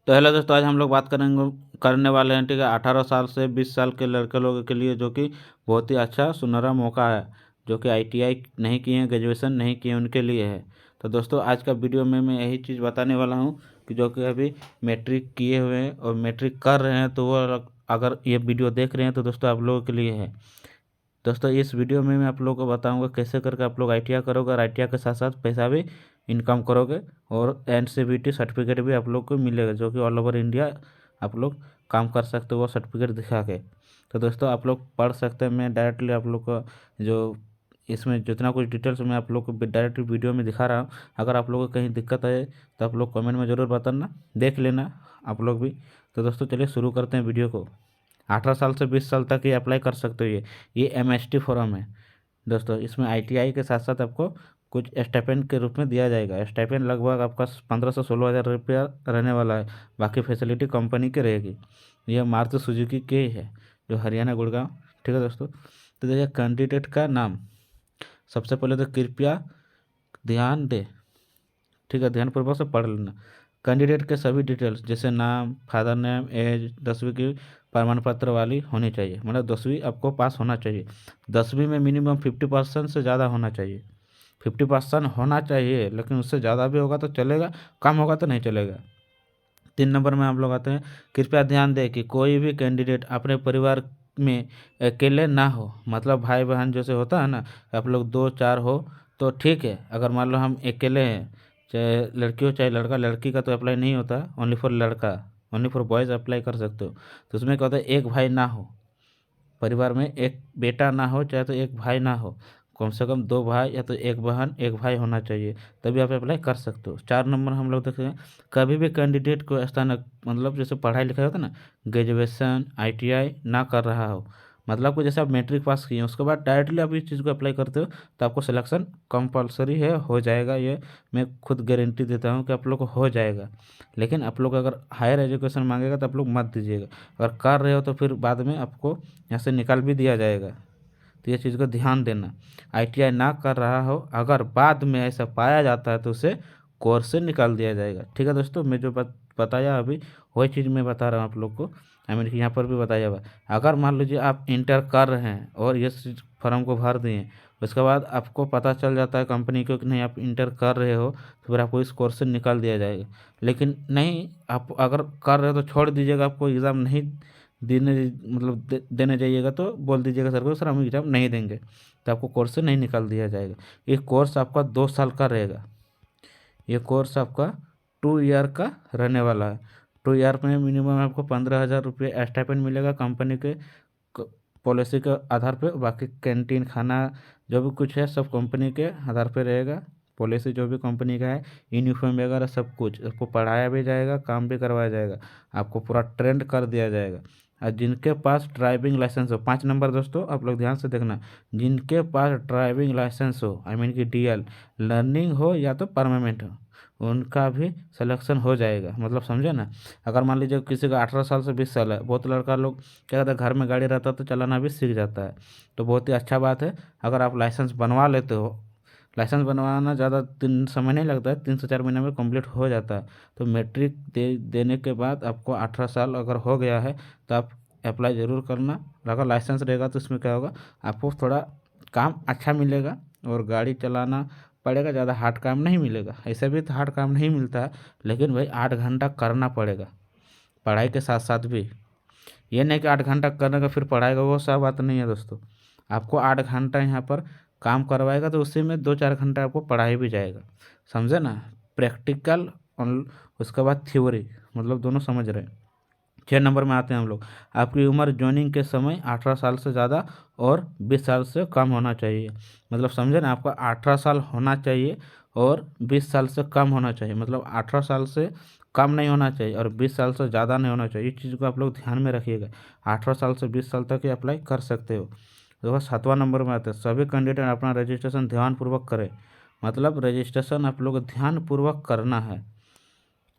तो हेलो दोस्तों, आज हम लोग बात करने वाले हैं, ठीक है, 18 साल से 20 साल के लड़के लोगों के लिए, जो कि बहुत ही अच्छा सुनहरा मौका है। जो कि आईटीआई नहीं किए हैं, ग्रेजुएशन नहीं किए हैं, उनके लिए है। तो दोस्तों, आज का वीडियो में मैं यही चीज़ बताने वाला हूँ कि जो कि अभी मैट्रिक किए हुए हैं और मैट्रिक कर रहे हैं, तो वो अगर ये वीडियो देख रहे हैं तो दोस्तों आप लोगों के लिए है। दोस्तों, इस वीडियो में मैं आप लोगों को बताऊंगा कैसे करके आप लोग आईटीआई करोगे और आईटीआई के साथ साथ पैसा भी इनकम करोगे, और एनसीवीटी सर्टिफिकेट भी आप लोग को मिलेगा, जो कि ऑल ओवर इंडिया आप लोग काम कर सकते हो वो सर्टिफिकेट दिखा के। तो दोस्तों, आप लोग पढ़ सकते हैं। मैं डायरेक्टली आप लोग को जो इसमें जितना कुछ डिटेल्स मैं आप लोग को डायरेक्ट वीडियो में दिखा रहा हूँ, अगर आप लोगों को कहीं दिक्कत है तो आप लोग कमेंट में ज़रूर बताना, देख लेना आप लोग भी। तो दोस्तों, चलिए शुरू करते हैं वीडियो को। 18 साल से 20 साल तक ये अप्लाई कर सकते हो। ये एमएसटी फॉर्म है दोस्तों। इसमें आईटीआई के साथ साथ आपको कुछ स्टाइपेंड के रूप में दिया जाएगा। स्टाइपेंड लगभग आपका 15 से 16 हज़ार रुपया रहने वाला है। बाकी फैसिलिटी कंपनी की रहेगी। यह मारुति सुजुकी के ही है, जो हरियाणा गुड़गांव, ठीक है दोस्तों। तो देखिए, कैंडिडेट का नाम सबसे पहले तो कृपया ध्यान दे, ठीक है, ध्यानपूर्वक से पढ़ लेना। कैंडिडेट के सभी डिटेल्स जैसे नाम, फादर नेम, एज, 10वीं की प्रमाण पत्र वाली होनी चाहिए, मतलब 10वीं आपको पास होना चाहिए। 10वीं में मिनिमम 50% से ज़्यादा होना चाहिए। 50% होना चाहिए, लेकिन उससे ज़्यादा भी होगा तो चलेगा, कम होगा तो नहीं चलेगा। 3 नंबर में हम लोग आते हैं, कृपया ध्यान दें कि कोई भी कैंडिडेट अपने परिवार में अकेले ना हो। मतलब भाई बहन जैसे होता है ना, आप लोग 2 4 हो तो ठीक है। अगर मान लो हम अकेले हैं, चाहे लड़की हो चाहे लड़का, लड़की का तो अप्लाई नहीं होता, ओनली फॉर लड़का, ओनली फॉर बॉयज़ अप्लाई कर सकते हो। तो उसमें क्या होता है, एक भाई ना हो, परिवार में एक बेटा ना हो, चाहे तो एक भाई ना हो, कम से कम 2 भाई या तो एक बहन एक भाई होना चाहिए, तभी आप अप्लाई कर सकते हो। 4 नंबर हम लोग देखते हैं, कभी भी कैंडिडेट को स्थान, मतलब जैसे पढ़ाई लिखाई होता है ना, ग्रेजुएशन आईटीआई ना कर रहा हो, मतलब कि जैसे आप मैट्रिक पास किए हैं उसके बाद डायरेक्टली आप इस चीज़ को अप्लाई करते हो, तो आपको सिलेक्शन कंपलसरी है, हो जाएगा। ये मैं खुद गारंटी देता हूँ कि आप लोग को हो जाएगा। लेकिन आप लोग अगर हायर एजुकेशन मांगेगा तो आप लोग मत दीजिएगा। अगर कर रहे हो तो फिर बाद में आपको यहाँ से निकाल भी दिया जाएगा। तो ये चीज़ को ध्यान देना। आईटीआई ना कर रहा हो, अगर बाद में ऐसा पाया जाता है तो उसे कोर्स से निकाल दिया जाएगा, ठीक है दोस्तों। मैं जो बताया अभी वही चीज़ मैं बता रहा हूँ आप लोग को। आई मीन कि यहाँ पर भी बताया हुआ। अगर मान लीजिए आप इंटर कर रहे हैं और ये फॉर्म को भर दिए, उसके बाद आपको पता चल जाता है कंपनी को कि नहीं आप इंटर कर रहे हो, तो फिर आपको इस कोर्स से निकाल दिया जाएगा। लेकिन नहीं, आप अगर कर रहे हो तो छोड़ दीजिएगा, आपको एग्ज़ाम नहीं देने, मतलब देने जाइएगा तो बोल दीजिएगा सर को, सर हम एग्ज़ाम नहीं देंगे, तो आपको कोर्स से नहीं निकाल दिया जाएगा। ये कोर्स आपका 2 साल का रहेगा। ये कोर्स आपका 2 ईयर का रहने वाला है। 2 ईयर में मिनिमम आपको 15 हज़ार रुपये स्टाइपेंड मिलेगा कंपनी के पॉलिसी के आधार पे। बाकी कैंटीन खाना जो भी कुछ है सब कंपनी के आधार पे रहेगा। पॉलिसी जो भी कंपनी का है, यूनिफॉर्म वगैरह सब कुछ आपको पढ़ाया भी जाएगा, काम भी करवाया जाएगा, आपको पूरा ट्रेंड कर दिया जाएगा। और जिनके पास ड्राइविंग लाइसेंस हो, 5 नंबर दोस्तों आप लोग ध्यान से देखना, जिनके पास ड्राइविंग लाइसेंस हो, आई मीन कि डीएल, लर्निंग हो या तो परमानेंट हो, उनका भी सिलेक्शन हो जाएगा। मतलब समझे ना। अगर मान लीजिए किसी का 18 साल से 20 साल है, बहुत लड़का लोग क्या कहता है, घर में गाड़ी रहता है तो चलाना भी सीख जाता है, तो बहुत ही अच्छा बात है। अगर आप लाइसेंस बनवा लेते हो, लाइसेंस बनवाना ज़्यादा दिन समय नहीं लगता है, 3 से 4 महीने में कंप्लीट हो जाता है। तो मैट्रिक देने के बाद आपको 18 साल अगर हो गया है तो आप अप्लाई ज़रूर करना। अगर लाइसेंस रहेगा तो इसमें क्या होगा, आपको थोड़ा काम अच्छा मिलेगा और गाड़ी चलाना पड़ेगा, ज़्यादा हार्ड काम नहीं मिलेगा। ऐसे भी तो हार्ड काम नहीं मिलता है, लेकिन भाई 8 घंटा करना पड़ेगा पढ़ाई के साथ साथ भी। ये नहीं कि 8 घंटा करने का फिर पढ़ाएगा, वो सब बात नहीं है दोस्तों। आपको 8 घंटा यहाँ पर काम करवाएगा तो उसी में 2 4 घंटा आपको पढ़ाई भी जाएगा, समझे ना। प्रैक्टिकल और उसके बाद थ्योरी, मतलब दोनों समझ रहे हैं। 6 नंबर में आते हैं हम लोग, आपकी उम्र ज्वाइनिंग के समय 18 साल से ज़्यादा और 20 साल से कम होना चाहिए। मतलब समझे ना, आपका 18 साल होना चाहिए और 20 साल से कम होना चाहिए। मतलब 18 साल से कम नहीं होना चाहिए और 20 साल से ज़्यादा नहीं होना चाहिए। इस चीज़ को आप लोग ध्यान में रखिएगा। 18 साल से 20 साल तक ही अप्लाई कर सकते हो। देखो 7वां नंबर में आते हैं, सभी कैंडिडेट अपना रजिस्ट्रेशन ध्यानपूर्वक करें। मतलब रजिस्ट्रेशन आप लोग ध्यानपूर्वक करना है।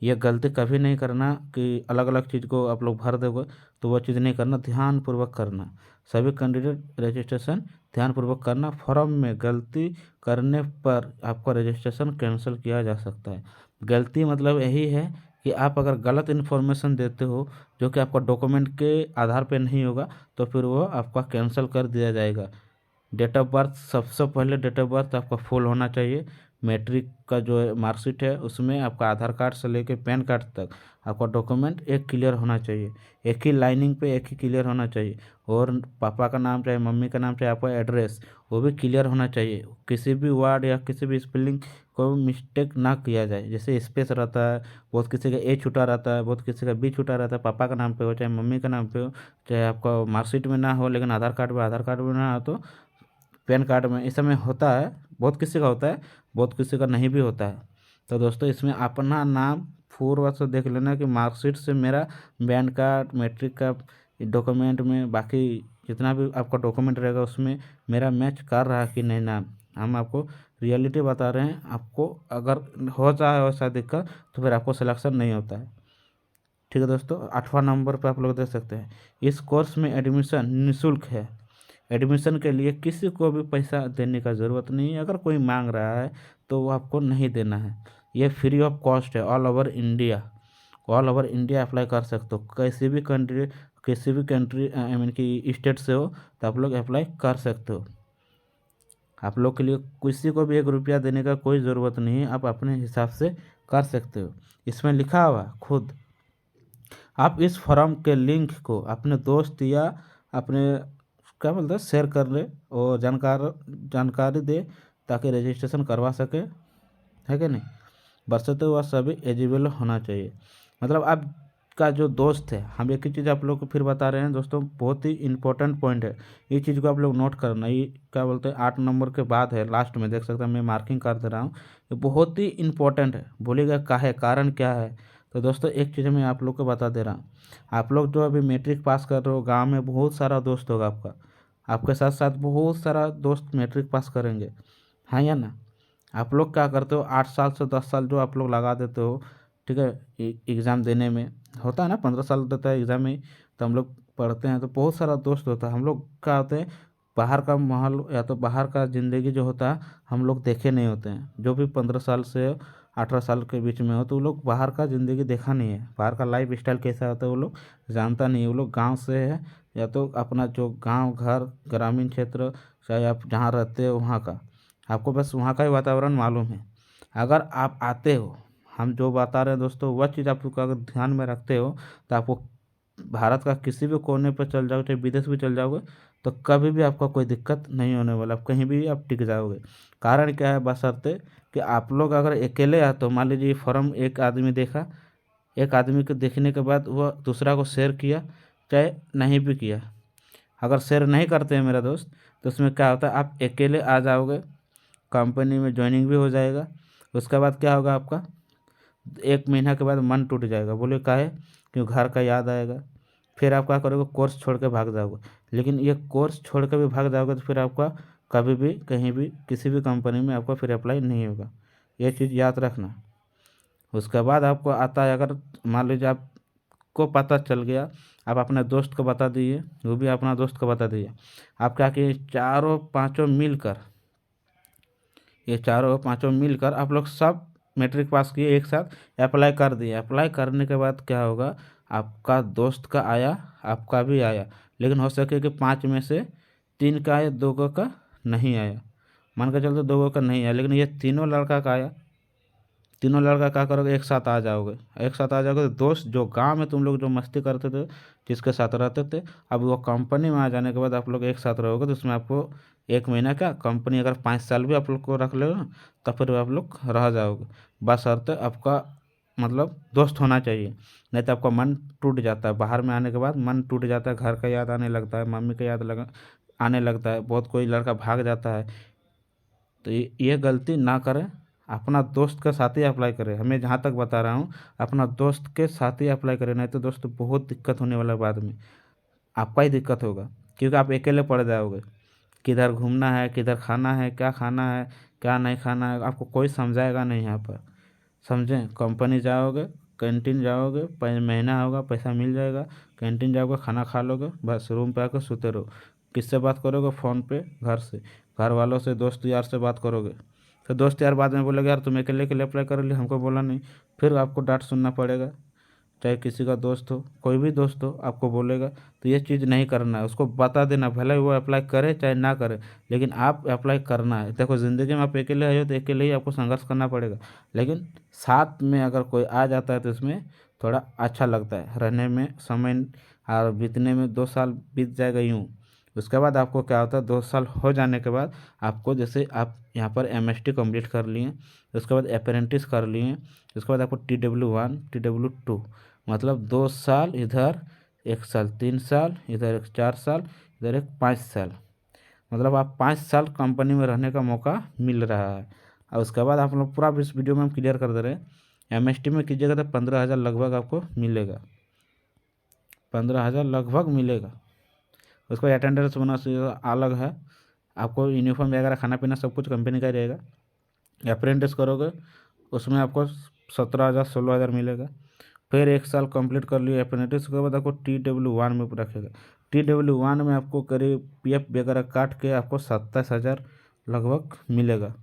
ये गलती कभी नहीं करना कि अलग अलग चीज़ को आप लोग भर दोगे, तो वो चीज़ नहीं करना, ध्यानपूर्वक करना। सभी कैंडिडेट रजिस्ट्रेशन ध्यानपूर्वक करना। फॉर्म में गलती करने पर आपका रजिस्ट्रेशन कैंसिल किया जा सकता है। गलती मतलब यही है कि आप अगर गलत इन्फॉर्मेशन देते हो जो कि आपका डॉक्यूमेंट के आधार पे नहीं होगा, तो फिर वो आपका कैंसिल कर दिया जाएगा। डेट ऑफ बर्थ, सबसे पहले डेट ऑफ बर्थ आपका फुल होना चाहिए। मैट्रिक का जो मार्कशीट है उसमें आपका आधार कार्ड से लेके पैन कार्ड तक आपका डॉक्यूमेंट एक क्लियर होना चाहिए, एक ही लाइनिंग पे एक ही क्लियर होना चाहिए। और पापा का नाम चाहे मम्मी का नाम चाहे आपका एड्रेस वो भी क्लियर होना चाहिए। किसी भी वर्ड या किसी भी स्पेलिंग को मिस्टेक ना किया जाए, जैसे स्पेस रहता है, बहुत किसी का ए छूटा रहता है, बहुत किसी का बी छूटा रहता है, पापा का नाम पे हो चाहे मम्मी का नाम पे हो, चाहे आपका मार्कशीट में ना हो लेकिन आधार कार्ड में ना हो, तो पैन कार्ड में इस समय होता है। बहुत किसी का होता है, बहुत किसी का नहीं भी होता है। तो दोस्तों इसमें अपना नाम पूर्व से देख लेना कि मार्कशीट से मेरा पैन कार्ड, मैट्रिक का डॉक्यूमेंट में बाकी जितना भी आपका डॉक्यूमेंट रहेगा उसमें मेरा मैच कर रहा है कि नहीं नाम। हम आपको रियलिटी बता रहे हैं। आपको अगर हो जाए वैसा दिक्कत तो फिर आपको सिलेक्शन नहीं होता है। ठीक है दोस्तों, 8वां नंबर पर आप लोग देख सकते हैं, इस कोर्स में एडमिशन निःशुल्क है। एडमिशन के लिए किसी को भी पैसा देने का ज़रूरत नहीं है। अगर कोई मांग रहा है तो वो आपको नहीं देना है। ये फ्री ऑफ कॉस्ट है। All over India, all over India apply कर सकते हो। किसी भी कंट्री आई मीन कि स्टेट से हो तो आप लोग अप्लाई कर सकते हो। आप लोग के लिए किसी को भी 1 रुपया देने का कोई ज़रूरत नहीं है, आप अपने हिसाब से कर सकते हो। इसमें लिखा हुआ खुद, आप इस फॉर्म के लिंक को अपने दोस्त या अपने क्या बोलते हैं शेयर कर ले और जानकारी दे ताकि रजिस्ट्रेशन करवा सके, है कि नहीं। बशर्ते वह सभी एलिजिबल होना चाहिए। मतलब आपका जो दोस्त है, हम एक ही चीज़ आप लोग को फिर बता रहे हैं दोस्तों, बहुत ही इंपॉर्टेंट पॉइंट है। ये चीज़ को आप लोग नोट करना। ये क्या बोलते हैं 8 नंबर के बाद है, लास्ट में देख सकते हैं, मैं मार्किंग कर दे रहा हूँ। ये बहुत ही इंपॉर्टेंट है। बोलिएगा का है, कारण क्या है। तो दोस्तों एक चीज़ मैं आप लोग को बता दे रहा हूँ। आप लोग जो अभी मैट्रिक पास कर रहे हो, गाँव में बहुत सारा दोस्त होगा आपका, आपके साथ साथ बहुत सारा दोस्त मैट्रिक पास करेंगे, हाँ या ना। आप लोग क्या करते हो, 8 साल से 10 साल जो आप लोग लगा देते हो, ठीक है, एग्ज़ाम देने में होता है ना, 15 साल देता है एग्ज़ाम में। तो हम लोग पढ़ते हैं तो बहुत सारा दोस्त होता है। हम लोग क्या होते हैं, बाहर का माहौल या तो बाहर का ज़िंदगी जो होता है हम लोग देखे नहीं होते हैं। जो भी 15 साल से 18 साल के बीच में हो तो वो लोग बाहर का ज़िंदगी देखा नहीं है, बाहर का लाइफ स्टाइल कैसा होता है वो लोग जानता नहीं है। वो लोग गाँव से है या तो अपना जो गाँव घर ग्रामीण क्षेत्र चाहे आप जहाँ रहते हो वहाँ का, आपको बस वहाँ का ही वातावरण मालूम है। अगर आप आते हो, हम जो बता रहे हैं दोस्तों वह चीज़ आप लोग अगर ध्यान में रखते हो तो आपको भारत का किसी भी कोने पर चल जाओ चाहे विदेश भी चल जाओगे तो कभी भी आपका कोई दिक्कत नहीं होने वाला। आप कहीं भी आप टिक जाओगे। कारण क्या है, बशर्ते कि आप लोग अगर अकेले आते हो, मान लीजिए फॉर्म एक आदमी देखा, एक आदमी को देखने के बाद वह दूसरा को शेयर किया चाहे नहीं भी किया। अगर शेयर नहीं करते हैं मेरा दोस्त तो उसमें क्या होता है, आप अकेले आ जाओगे, कंपनी में ज्वाइनिंग भी हो जाएगा। उसके बाद क्या होगा, आपका 1 महीना के बाद मन टूट जाएगा। बोले काहे, क्यों घर का याद आएगा। फिर आप क्या करोगे, कोर्स छोड़ के भाग जाओगे। लेकिन ये कोर्स छोड़ के भी भाग जाओगे तो फिर आपका कभी भी कहीं भी किसी भी कंपनी में आपका फिर अप्लाई नहीं होगा। ये चीज़ याद रखना। उसके बाद आपको आता है, अगर मान लीजिए आपको पता चल गया, आप अपने दोस्त को बता दिए, वो भी अपना दोस्त को बता दिए, आप क्या किए, चारों पांचों मिलकर, ये चारों पांचों मिलकर आप लोग सब मैट्रिक पास किए, एक साथ अप्लाई कर दिए। अप्लाई करने के बाद क्या होगा, आपका दोस्त का आया, आपका भी आया, लेकिन हो सके कि 5 में से 3 का आया, 2 का नहीं आया। मान के चलते 2 का नहीं आया, लेकिन ये तीनों लड़का का आया। तीनों लड़का क्या करोगे, एक साथ आ जाओगे। एक साथ आ जाओगे तो दोस्त जो गांव में तुम लोग जो मस्ती करते थे, जिसके साथ रहते थे, अब वो कंपनी में आ जाने के बाद आप लोग एक साथ रहोगे तो उसमें आपको 1 महीना क्या, कंपनी अगर 5 साल भी आप लोग को रख ले ना तो फिर आप लोग रह जाओगे। बशर्ते आपका मतलब दोस्त होना चाहिए, नहीं तो आपका मन टूट जाता है। बाहर में आने के बाद मन टूट जाता है, घर का याद आने लगता है, मम्मी का याद लगा आने लगता है, बहुत कोई लड़का भाग जाता है। तो ये गलती ना करें, अपना दोस्त के साथ ही अप्लाई करें। हमें जहाँ तक बता रहा हूँ, अपना दोस्त के साथ ही अप्लाई करें, नहीं तो दोस्त बहुत दिक्कत होने वाला है। बाद में आपका ही दिक्कत होगा क्योंकि आप अकेले पड़ जाओगे। किधर घूमना है, किधर खाना है, क्या खाना है, क्या नहीं खाना है, आपको कोई समझाएगा नहीं यहाँ पर। समझें, कंपनी जाओगे, कैंटीन जाओगे, महीना होगा पैसा मिल जाएगा, कैंटीन जाओगे, खाना खा लोगे, बस रूम पे आकर सोते रहो। किससे बात करोगे, फ़ोन पे, घर से, घर वालों से, दोस्त यार से बात करोगे। तो दोस्त यार बाद में बोलेगा यार तुम अकेले अकेले अप्लाई कर लिया, हमको बोला नहीं। फिर आपको डांट सुनना पड़ेगा, चाहे किसी का दोस्त हो, कोई भी दोस्त हो आपको बोलेगा। तो ये चीज़ नहीं करना है, उसको बता देना, भले वो अप्लाई करे चाहे ना करे, लेकिन आप अप्लाई करना है। देखो ज़िंदगी में आप अकेले आए हो तो अकेले ही आपको संघर्ष करना पड़ेगा, लेकिन साथ में अगर कोई आ जाता है तो इसमें थोड़ा अच्छा लगता है रहने में, समय और बीतने में। 2 साल बीत जाएगा यूँ, उसके बाद आपको क्या होता है, 2 साल हो जाने के बाद आपको, जैसे आप यहाँ पर MST कंप्लीट कर लिए, उसके बाद अप्रेंटिस कर लिए, उसके बाद आपको TW1 TW2, मतलब 2 साल इधर, 1 साल 3 साल इधर, 1 4 साल इधर, 1 5 साल, मतलब आप 5 साल कंपनी में रहने का मौका मिल रहा है। और उसके बाद आप लोग पूरा इस वीडियो में हम क्लियर कर दे रहे हैं, MST में कीजिएगा तो 15,000 लगभग आपको मिलेगा, 15,000 लगभग मिलेगा। उसको अटेंडेंस बोनस अलग है, आपको यूनिफॉर्म वगैरह खाना पीना सब कुछ कंपनी का ही रहेगा। अप्रेंटिस करोगे उसमें आपको 17,000 16,000 मिलेगा। फिर 1 साल कंप्लीट कर लिए अप्रेंटिस के बाद आपको TW1 में रखेगा। TW1 में आपको करीब PF वगैरह काट के आपको 27,000 लगभग मिलेगा,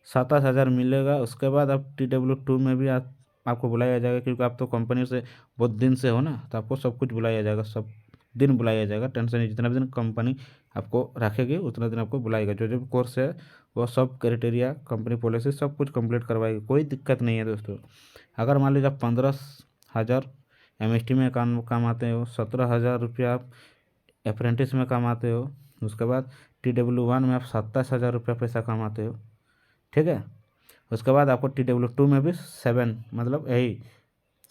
27,000 मिलेगा। उसके बाद आप TW2 में भी आपको बुलाया जाएगा, क्योंकि आप तो कंपनी से बहुत दिन से हो ना, तो आपको सब कुछ बुलाया जाएगा, सब दिन बुलाया जाएगा। टेंशन नहीं, जितना भी दिन कंपनी आपको रखेगी उतना दिन आपको बुलाएगा। जो जो कोर्स है वो सब क्राइटेरिया, कंपनी पॉलिसी सब कुछ कंप्लीट करवाएगी, कोई दिक्कत नहीं है दोस्तों। अगर मान लीजिए आप 15,000 MST में कमाते हो, 17,000 रुपया आप अप्रेंटिस में कमाते हो, उसके बाद TW1 में आप 27,000 रुपया पैसा कमाते हो, ठीक है। उसके बाद आपको TW2 में भी 7, मतलब यही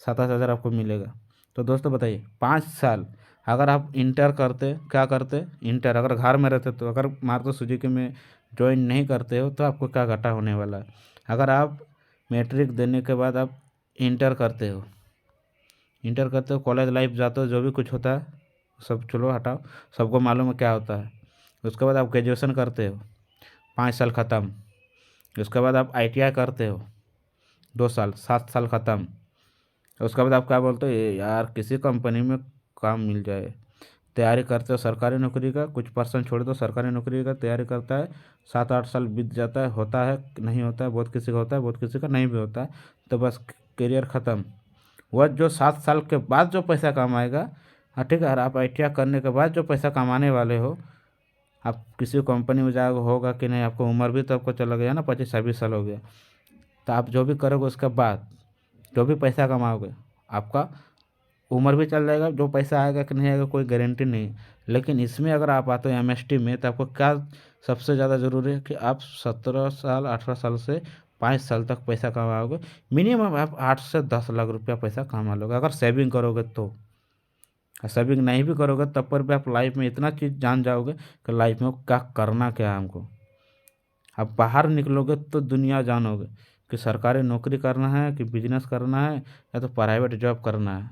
27,000 आपको मिलेगा। तो दोस्तों बताइए, 5 साल अगर आप इंटर करते, क्या करते, इंटर अगर घर में रहते, तो अगर मारुति सुजुकी में ज्वाइन नहीं करते हो तो आपको क्या घाटा होने वाला है। अगर आप मैट्रिक देने के बाद आप इंटर करते हो, कॉलेज लाइफ जाते हो, जो भी कुछ होता है सब चलो हटाओ, सबको मालूम है क्या होता है। उसके बाद आप ग्रेजुएशन करते हो, 5 साल ख़त्म। उसके बाद आप ITI करते हो, 2 साल, 7 साल ख़त्म। उसके बाद आप क्या बोलते हो, यार किसी कंपनी में काम मिल जाए, तैयारी करते हो सरकारी नौकरी का, कुछ % छोड़ दो, सरकारी नौकरी का तैयारी करता है, 7 8 साल बीत जाता है, होता है नहीं होता है, बहुत किसी का होता है, बहुत किसी का नहीं भी होता है, तो बस करियर ख़त्म। वह जो 7 साल के बाद जो पैसा कमाएगा, हाँ ठीक है, और आप ITI करने के बाद जो पैसा कमाने वाले हो, आप किसी कंपनी में जाओगे, होगा कि नहीं, आपको उम्र भी तो आपको चला गया ना, 25 26 साल हो गया, तो आप जो भी करोगे उसके बाद जो भी पैसा कमाओगे, आपका उम्र भी चल जाएगा, जो पैसा आएगा कि नहीं आएगा कोई गारंटी नहीं। लेकिन इसमें अगर आप आते हो MST में, तो आपको क्या सबसे ज़्यादा ज़रूरी है कि आप 17 साल 18 साल से 5 साल तक पैसा कमाओगे, मिनिमम आप 8 से 10 लाख रुपया पैसा कमा लोगे, अगर सेविंग करोगे तो। सेविंग नहीं भी करोगे तब पर भी आप लाइफ में इतना चीज़ जान जाओगे कि लाइफ में क्या करना क्या है हमको। आप बाहर निकलोगे तो दुनिया जानोगे कि सरकारी नौकरी करना है कि बिजनेस करना है या तो प्राइवेट जॉब करना है।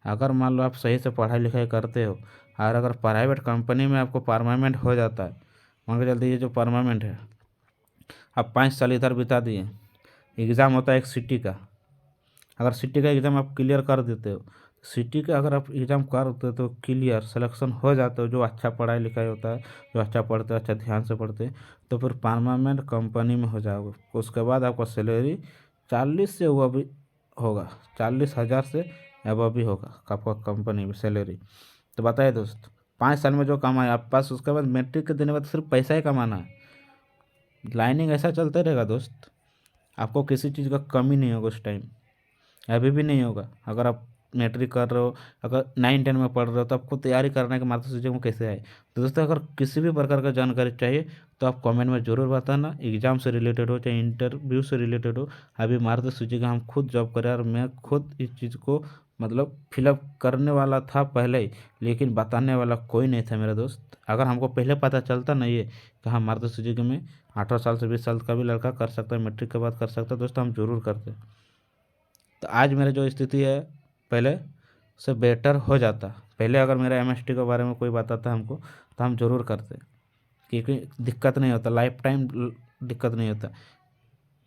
अगर मान लो आप सही से पढ़ाई लिखाई करते हो, और अगर प्राइवेट कंपनी में आपको परमानेंट हो जाता है, मान के चलते ये जो परमानेंट है, आप 5 साल इधर बिता दिए, एग्ज़ाम होता है एक सिटी का, अगर सिटी का एग्ज़ाम आप क्लियर कर देते हो, सिटी का अगर आप एग्ज़ाम कर देते हो तो क्लियर सिलेक्शन हो जाते हो, जो अच्छा पढ़ाई लिखाई होता है, जो अच्छा पढ़ते हैं, अच्छा ध्यान से पढ़ते हैं, तो फिर परमानेंट कंपनी में हो जाओगे। उसके बाद आपका सैलरी 40 से अबव भी होगा, 40,000 से अबव भी होगा आपका कंपनी में सैलरी। तो बताइए दोस्त, 5 साल में जो कमाए आप पास, उसके बाद मैट्रिक के देने के बाद सिर्फ पैसा ही कमाना है। लाइनिंग ऐसा चलता रहेगा दोस्त, आपको किसी चीज़ का कमी नहीं होगा उस टाइम, अभी भी नहीं होगा। अगर आप मैट्रिक कर रहे हो, अगर 9 10 में पढ़ रहे हो, तो आपको तैयारी करना है कि मारुति सुजुकी में कैसे आए। तो दोस्तों, अगर किसी भी प्रकार का जानकारी चाहिए तो आप कमेंट में ज़रूर बताना, एग्ज़ाम से रिलेटेड हो चाहे इंटरव्यू से रिलेटेड हो। अभी मारुति सुजुकी का हम खुद जॉब करें, और मैं खुद इस चीज़ को मतलब फिलअप करने वाला था पहले ही, लेकिन बताने वाला कोई नहीं था मेरा दोस्त। अगर हमको पहले पता चलता ना ये कि हाँ मारुति सुजुकी में 18 साल से 20 साल का भी लड़का कर सकता है, मैट्रिक के बाद कर सकता है, दोस्तों हम जरूर करते। तो आज मेरा जो स्थिति है पहले से बेटर हो जाता। पहले अगर मेरा MST के बारे में कोई बताता हमको तो हम ज़रूर करते, क्योंकि दिक्कत नहीं होता, लाइफ टाइम दिक्कत नहीं होता।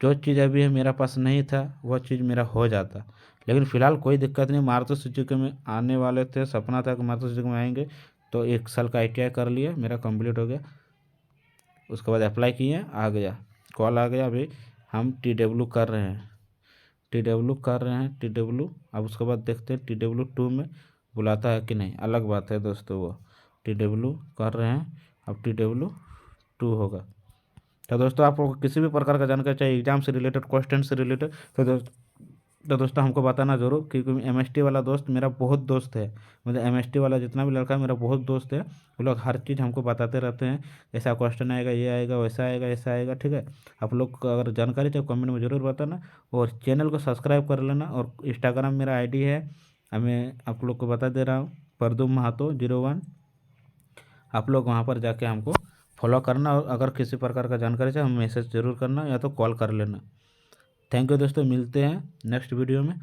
जो चीज़ अभी है मेरा पास नहीं था वह चीज़ मेरा हो जाता। लेकिन फ़िलहाल कोई दिक्कत नहीं, मारुति सुजुकी में आने वाले थे, सपना था कि मारुति सुजुकी में आएंगे, तो 1 साल का ITI कर लिया, मेरा कंप्लीट हो गया। उसके बाद अप्लाई किए, आ गया, कॉल आ गया, अभी हम TW कर रहे हैं। TW कर रहे हैं TW। अब उसके बाद देखते हैं TW2 में बुलाता है कि नहीं, अलग बात है दोस्तों। वो TW कर रहे हैं, अब TW2 होगा। तो दोस्तों आपको किसी भी प्रकार का जानकारी चाहिए एग्जाम से रिलेटेड, क्वेश्चन से रिलेटेड, तो दोस्तों हमको बताना जरूर, क्योंकि MST वाला दोस्त मेरा बहुत दोस्त है। मतलब MST वाला जितना भी लड़का है मेरा बहुत दोस्त है। वो लोग हर चीज़ हमको बताते रहते हैं, ऐसा क्वेश्चन आएगा, ये आएगा, वैसा आएगा, ऐसा आएगा, ठीक है। आप लोग को अगर जानकारी चाहिए कमेंट में ज़रूर बताना, और चैनल को सब्सक्राइब कर लेना। और इंस्टाग्राम मेरा ID है, मैं आप लोग को बता दे रहा हूँ, परदुम महातो 01। आप लोग वहाँ पर जाके हमको फॉलो करना, और अगर किसी प्रकार का जानकारी चाहिए हमें मैसेज ज़रूर करना या तो कॉल कर लेना। थैंक यू दोस्तों, मिलते हैं नेक्स्ट वीडियो में।